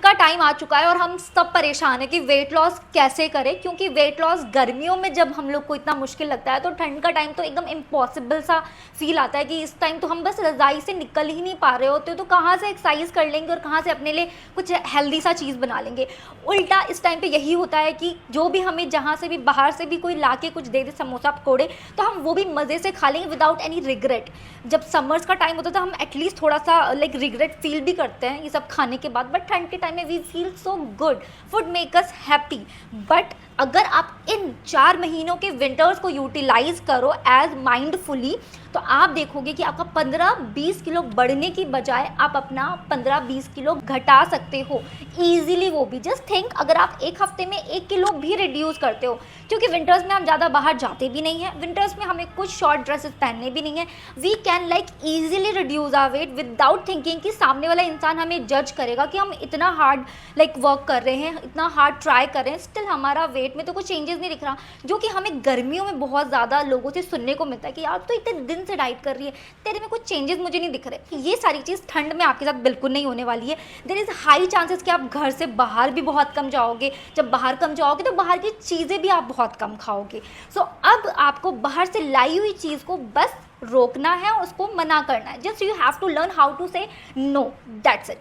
का टाइम आ चुका है और हम सब परेशान है कि वेट लॉस कैसे करें, क्योंकि वेट लॉस गर्मियों में जब हम लोग को इतना मुश्किल लगता है तो ठंड का टाइम तो एकदम इम्पॉसिबल सा फील आता है कि इस टाइम तो हम बस रज़ाई से निकल ही नहीं पा रहे होते, तो कहाँ से एक्सरसाइज कर लेंगे और कहाँ से अपने लिए कुछ हेल्दी सा चीज़ बना लेंगे। उल्टा इस टाइम पे यही होता है कि जो भी हमें जहाँ से भी बाहर से भी कोई ला के कुछ दे दे, समोसा पकौड़े, तो हम वो भी मज़े से खा लेंगे विदाउट एनी रिग्रेट। जब समर्स का टाइम होता है तो हम एटलीस्ट थोड़ा सा लाइक रिग्रेट फील भी करते हैं ये सब खाने के बाद, बट ठंड के टाइम में we feel so good, food make us happy. But अगर आप इन 4 महीनों के विंटर्स को यूटिलाइज करो एज माइंडफुली, तो आप देखोगे कि आपका 15-20 किलो बढ़ने की बजाय आप अपना 15-20 किलो घटा सकते हो ईजिली। वो भी जस्ट थिंक, अगर आप एक हफ्ते में 1 किलो भी रिड्यूस करते हो, क्योंकि विंटर्स में हम ज़्यादा बाहर जाते भी नहीं हैं, विंटर्स में हमें कुछ शॉर्ट ड्रेसेस पहनने भी नहीं है, we can like easily reduce our weight without thinking कि सामने वाला इंसान हमें जज करेगा कि हम इतना हार्ड लाइक वर्क कर रहे हैं, इतना हार्ड ट्राई कर रहे हैं, स्टिल हमारा वेट में तो कुछ चेंजेस नहीं दिख रहा, जो कि हमें गर्मियों में बहुत ज़्यादा लोगों से सुनने को मिलता है कि यार तो इतने दिन से डाइट कर रही है, तेरे में कुछ चेंजेस मुझे नहीं दिख रहे। ये सारी चीज़ ठंड में आपके साथ बिल्कुल नहीं होने वाली है। देयर इज़ हाई चांसेस कि आप घर से बाहर भी बहुत कम जाओगे, जब बाहर कम जाओगे तो बाहर की चीज़ें भी आप बहुत कम खाओगे। सो अब आपको बाहर से लाई हुई चीज़ को बस रोकना है, उसको मना करना है। Just you have to learn how to say no, that's it.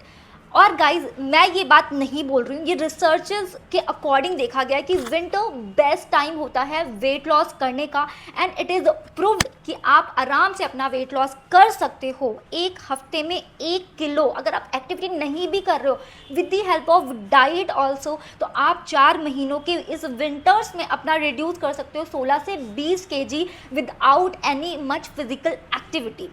और गाइज, मैं ये बात नहीं बोल रही हूँ, ये रिसर्चर्स के अकॉर्डिंग देखा गया है कि विंटर बेस्ट टाइम होता है वेट लॉस करने का, एंड इट इज़ प्रूव्ड कि आप आराम से अपना वेट लॉस कर सकते हो एक हफ्ते में 1 किलो। अगर आप एक्टिविटी नहीं भी कर रहे हो, with the help of diet also, तो आप 4 महीनों के इस विंटर्स में अपना रिड्यूस कर सकते हो 16 से 20 kg without any much physical activity.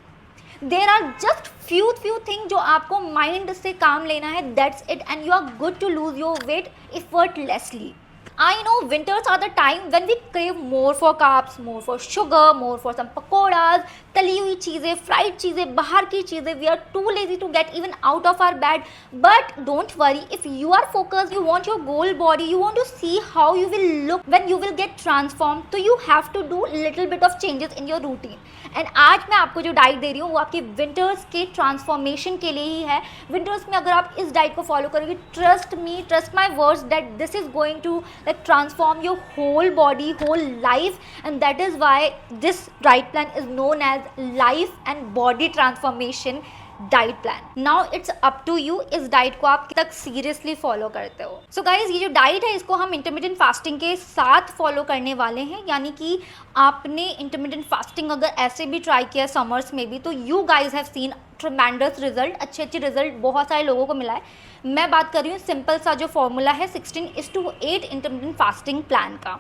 There are just few thing जो आपको माइंड से काम लेना है, that's it, and you are good to lose your weight effortlessly. I know winters are the time when we crave more for carbs, more for sugar, more for some pakoras, तली हुई चीज़ें, fried चीज़ें, बाहर की चीज़ें. We are too lazy to get even out of our bed. But don't worry, if you are focused, you want your goal body, you want to see how you will look when you will get transformed, so you have to do little bit of changes in your routine. And आज मैं आपको जो diet दे रही हूँ वो आपके winters के transformation के लिए ही है. विंटर्स में अगर आप इस डाइट को फॉलो करोगे, trust me, trust my words, that this is going to like transform your whole body, whole life, and that is why this diet plan is known as life and body transformation diet plan. Now it's up to you इस diet को आप तक seriously follow करते हो. So guys, ये जो diet है इसको हम इंटरमिटेंट फास्टिंग के साथ फॉलो करने वाले हैं. यानी कि आपने इंटरमिटेंट फास्टिंग अगर ऐसे भी ट्राई किया समर्स में भी, तो you guys have seen ट्रेमेंडस result, अच्छे रिजल्ट बहुत सारे लोगों को मिला है. मैं बात कर रही हूँ सिंपल सा जो फॉर्मूला है 16:8 इंटरमिटेंट फास्टिंग प्लान का.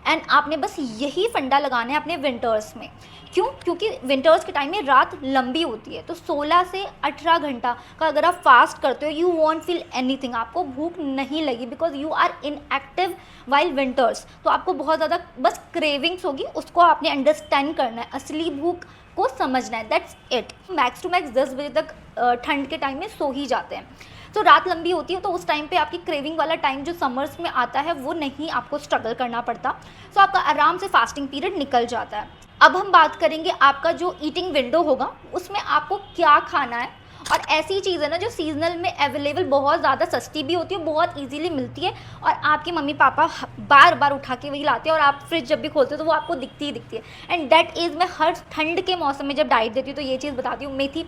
एंड आपने बस यही फंडा लगाना है अपने विंटर्स में. क्यों? क्योंकि विंटर्स के टाइम में रात लंबी होती है, तो 16 से 18 घंटा का अगर आप फास्ट करते हो, यू वॉन्ट फील एनीथिंग, आपको भूख नहीं लगी, because you are inactive while winters. तो आपको बहुत ज़्यादा बस क्रेविंग्स होगी, उसको आपने अंडरस्टैंड करना है, असली भूख को समझना है, that's it. Max to max 10 बजे तक ठंड के टाइम में सो ही जाते हैं. तो रात लंबी होती है, तो उस टाइम पे आपकी क्रेविंग वाला टाइम जो समर्स में आता है वो नहीं आपको स्ट्रगल करना पड़ता. सो आपका आराम से फास्टिंग पीरियड निकल जाता है. अब हम बात करेंगे आपका जो ईटिंग विंडो होगा उसमें आपको क्या खाना है. और ऐसी चीज़ है ना जो सीजनल में अवेलेबल बहुत ज़्यादा सस्ती भी होती है, बहुत इजीली मिलती है, और आपके मम्मी पापा बार बार उठा के वही लाते हैं, और आप फ्रिज जब भी खोलते हो तो वो आपको दिखती ही दिखती है. एंड दैट इज़, मैं हर ठंड के मौसम में जब डाइट देती हूँ तो ये चीज़ बताती हूँ, मेथी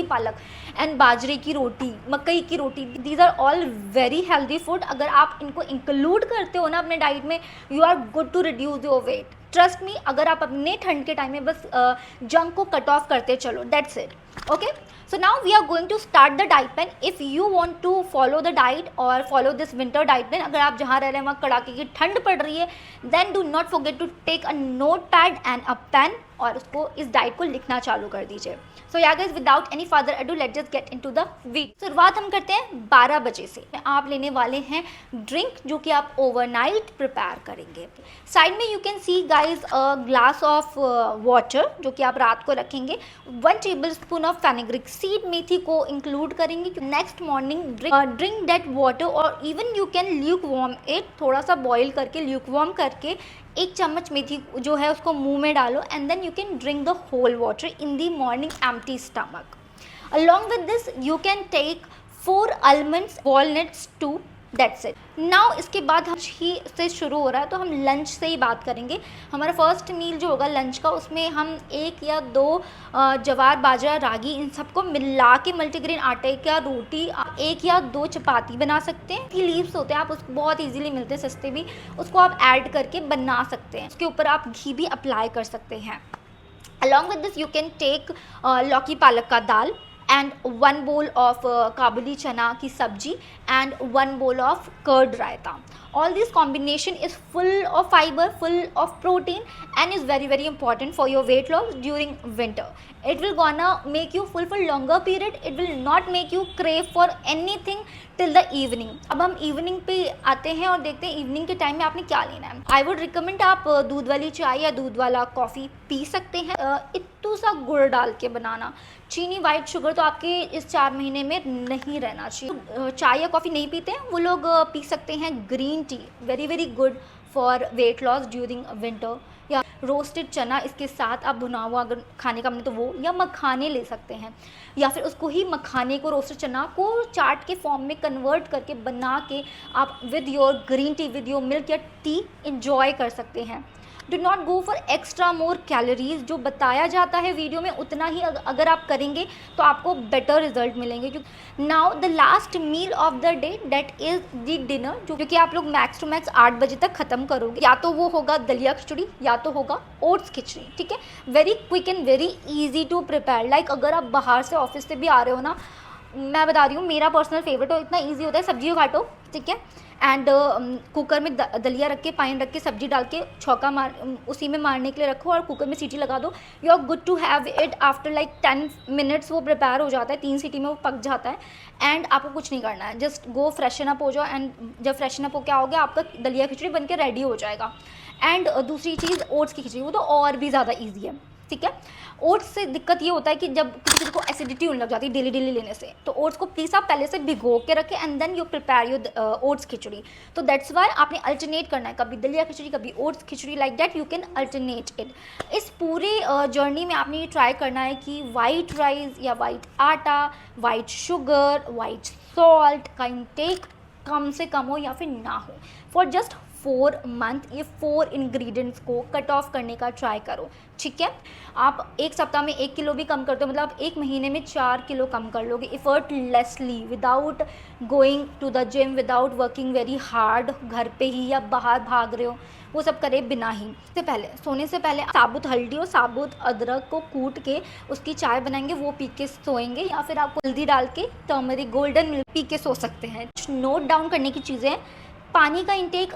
पालक एंड बाजरे की रोटी, मकई की रोटी, these are all very healthy food. अगर आप इनको इंक्लूड करते हो ना अपने डाइट में, you are good to reduce your weight. Trust me, अगर आप अपने ठंड के टाइम में बस जंक को कट ऑफ करते चलो, that's it. Okay, so now we are going to start the diet plan. If you want to follow the diet or follow this winter diet plan, अगर आप जहाँ रह रहे हैं वहाँ कड़ाके की ठंड पड़ रही है, then do not forget to take a notepad and a pen, और उसको इस डाइट को लिखना चालू कर दीजिए. सो या guys, without any further ado, let's just get into the video. शुरुआत हम करते हैं 12 बजे से. आप लेने वाले हैं ड्रिंक जो कि आप ओवरनाइट प्रिपेयर करेंगे. साइड में you can see guys a glass of water जो कि आप रात को रखेंगे. 1 टेबलस्पून ऑफ फेनेग्रिक सीड, मेथी को इंक्लूड करेंगे. Next morning drink that water, और even you can lukewarm it, थोड़ा सा बॉईल करके ल्यूक वार्म करके 1 चम्मच मेथी जो है उसको मुंह में डालो, and then you can drink the whole water in the morning empty stomach. Along with this, you can take 4 almonds, walnuts 2, that's it. Now इसके बाद हम ही से शुरू हो रहा है तो हम लंच से ही बात करेंगे। हमारा फर्स्ट मील जो होगा लंच का, उसमें हम 1 या 2 ज्वार, बाजरा, रागी इन सबको मिला के मल्टीग्रेन आटे का रोटी, 1 या 2 चपाती बना सकते हैं। ही लीव्स होते हैं, आप उसको बहुत इजीली मिलते हैं, सस्ते भी, उसको आप ऐड करके बना सकते हैं। उसके ऊपर आप घी भी अप्लाई कर सकते हैं। Along with this you can take लौकी पालक का दाल and 1 bowl of काबुली चना की सब्जी and 1 bowl of curd raita. All this combination is full of fiber, full of protein and is very important for your weight loss during winter. It will gonna make you full for longer period. It will not make you crave for anything till the evening. अब हम evening पे आते हैं और देखते हैं evening के time में आपने क्या लेना है। आई वुड रिकमेंड आप दूध वाली चाय या दूध वाला कॉफ़ी पी सकते हैं। इत्तू सा गुड़ डाल के बनाना, चीनी, वाइट शुगर तो आपके इस 4 महीने में नहीं रहना चाहिए। चाय या कॉफ़ी नहीं पीते हैं वो लोग पी सकते हैं green tea, very good for weight loss during winter. या रोस्टेड चना इसके साथ आप भुना हुआ अगर खाने का मन तो वो, या मखाने ले सकते हैं, या फिर उसको ही मखाने को, रोस्टेड चना को चाट के फॉर्म में कन्वर्ट करके बना के आप with your green tea, with your milk या टी इंजॉय कर सकते हैं। Do not go for extra more calories, जो बताया जाता है वीडियो में उतना ही अगर आप करेंगे तो आपको बेटर रिजल्ट मिलेंगे। क्योंकि now the last meal of the day that is the dinner, जो कि आप लोग मैक्स टू मैक्स 8 बजे तक ख़त्म करोगे। या तो वो होगा दलिया खिचड़ी या तो होगा ओट्स खिचड़ी, ठीक है। Very quick and very easy to prepare. Like अगर आप बाहर से ऑफिस से भी आ रहे हो ना, मैं बता रही हूँ मेरा पर्सनल फेवरेट, और इतना ईजी होता है, सब्जी को काटो, ठीक है, एंड कुकर में दलिया रख के, पानी रख के, सब्जी डाल के छौका मार उसी में मारने के लिए रखो और कुकर में सीटी लगा दो। You are good to have it after like 10 minutes. वो प्रिपेयर हो जाता है, 3 सीटी में वो पक जाता है एंड आपको कुछ नहीं करना है, जस्ट गो फ्रेशन अप हो जाओ। एंड जब फ्रेशन अप हो क्या हो गया, आपका दलिया खिचड़ी बन के रेडी हो जाएगा। एंड दूसरी चीज़ ओट्स की खिचड़ी, वो तो और भी ज़्यादा ईजी है, ठीक है। ओट्स से दिक्कत ये होता है कि जब किसी को एसिडिटी होने लग जाती है डेली लेने से, तो ओट्स को प्लीज़ आप पहले से भिगो के रखें and then you prepare your oats khichdi. तो दैट्स वाई आपने अल्टरनेट करना है, कभी दलिया खिचड़ी कभी oats khichdi, like that you can alternate it. इस पूरे जर्नी में आपने ये ट्राई करना है कि वाइट राइस या वाइट आटा, वाइट शुगर, वाइट सॉल्ट का इंटेक कम से कम हो या फिर ना हो। फॉर जस्ट 4 मंथ ये 4 इंग्रेडिएंट्स को कट ऑफ करने का ट्राई करो, ठीक है। आप 1 सप्ताह में 1 किलो भी कम करते हो, मतलब आप 1 महीने में 4 किलो कम कर लोगे effortlessly, without going to the gym, without working very hard, घर पे ही या बाहर भाग रहे हो, वो सब करे बिना ही। से पहले सोने से पहले साबुत हल्दी और साबुत अदरक को कूट के उसकी चाय बनाएंगे, वो पी के सोएंगे, या फिर आप हल्दी डाल के टर्मरिक गोल्डन मिल्क पी के सो सकते हैं। नोट डाउन करने की चीज़ें, पानी का इंटेक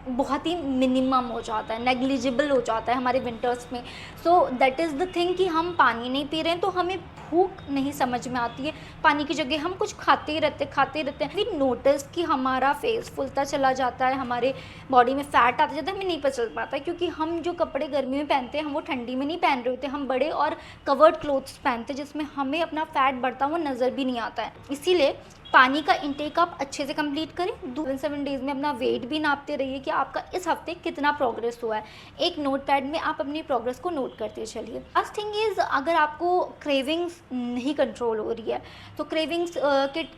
बहुत ही मिनिमम हो जाता है, नेग्लिजिबल हो जाता है हमारे विंटर्स में। So that is the thing कि हम पानी नहीं पी रहे हैं तो हमें भूख नहीं समझ में आती है, पानी की जगह हम कुछ खाते ही रहते हैं। वी नोटिस कि हमारा फेस फुलता चला जाता है, हमारे बॉडी में फैट आता जाता है, हमें नहीं पता चल पाता है, क्योंकि हम जो कपड़े गर्मी में पहनते हैं हम वो ठंडी में नहीं पहन रहे होते, हम बड़े और कवर्ड क्लोथ्स पहनते हैं जिसमें हमें अपना फैट बढ़ता हुआ नज़र भी नहीं आता है। इसीलिए पानी का इंटेक आप अच्छे से कंप्लीट करें। 7 डेज़ में अपना वेट भी नापते रहिए कि आपका इस हफ्ते कितना प्रोग्रेस हुआ है। एक नोट पैड में आप अपनी प्रोग्रेस को नोट करते चलिए। फर्स्ट थिंग इज़, अगर आपको क्रेविंग्स नहीं कंट्रोल हो रही है तो क्रेविंग्स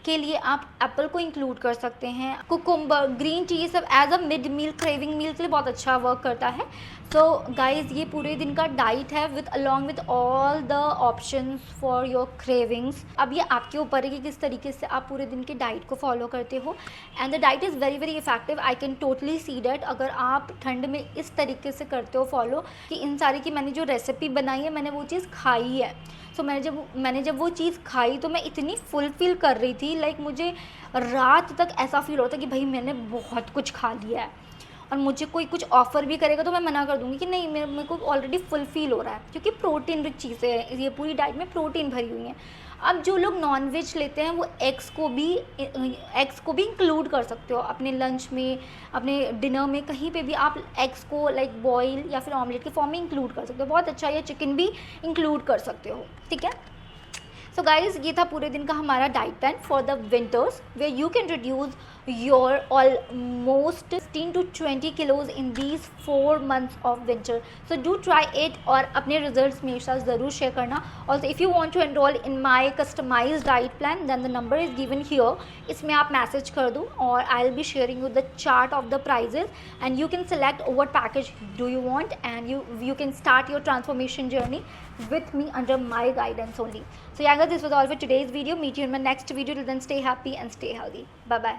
के लिए आप एप्पल को इंक्लूड कर सकते हैं, कुकुम्बर, ग्रीन टी, ये सब as a mid meal craving meal के लिए बहुत अच्छा वर्क करता है। सो गाइज़, ये पूरे दिन का डाइट है with along with all the options for your cravings. अब ये आपके ऊपर है कि किस तरीके से आप पूरे दिन के डाइट को फॉलो करते हो, and the diet is very effective. I can totally see that अगर आप ठंड में इस तरीके से करते हो फॉलो, कि इन सारी की मैंने जो रेसिपी बनाई है मैंने वो चीज़ खाई है। सो मैंने जब वो चीज़ खाई तो मैं इतनी फुलफिल कर रही थी, लाइक मुझे रात तक ऐसा फील होता कि भाई मैंने बहुत कुछ खा लिया है, और मुझे कोई कुछ ऑफ़र भी करेगा तो मैं मना कर दूंगी कि नहीं, मेरे को ऑलरेडी फुलफिल हो रहा है, क्योंकि प्रोटीन रिच चीज़ें हैं, ये पूरी डाइट में प्रोटीन भरी हुई हैं। अब जो लोग नॉन वेज लेते हैं वो एग्स को भी इंक्लूड कर सकते हो अपने लंच में, अपने डिनर में, कहीं पे भी आप एग्स को लाइक बॉयल या फिर ऑमलेट के फॉर्म में इंक्लूड कर सकते हो, बहुत अच्छा। या चिकन भी इंक्लूड कर सकते हो, ठीक है। सो गाइज़, ये था पूरे दिन का हमारा diet plan for the winters, where you can reduce your almost 15 to 20 kilos in these 4 months of winter. So do try it और अपने results मेरे साथ ज़रूर share करना. Also if you want to enroll in my customized diet plan, then the number is given here. इसमें आप message कर दो और I'll be sharing you the chart of the prices and you can select what package do you want, and you can start your transformation journey with me under my guidance only. So yeah guys, this was all for today's video. Meet you in my next video. Till then, stay happy and stay healthy. Bye bye.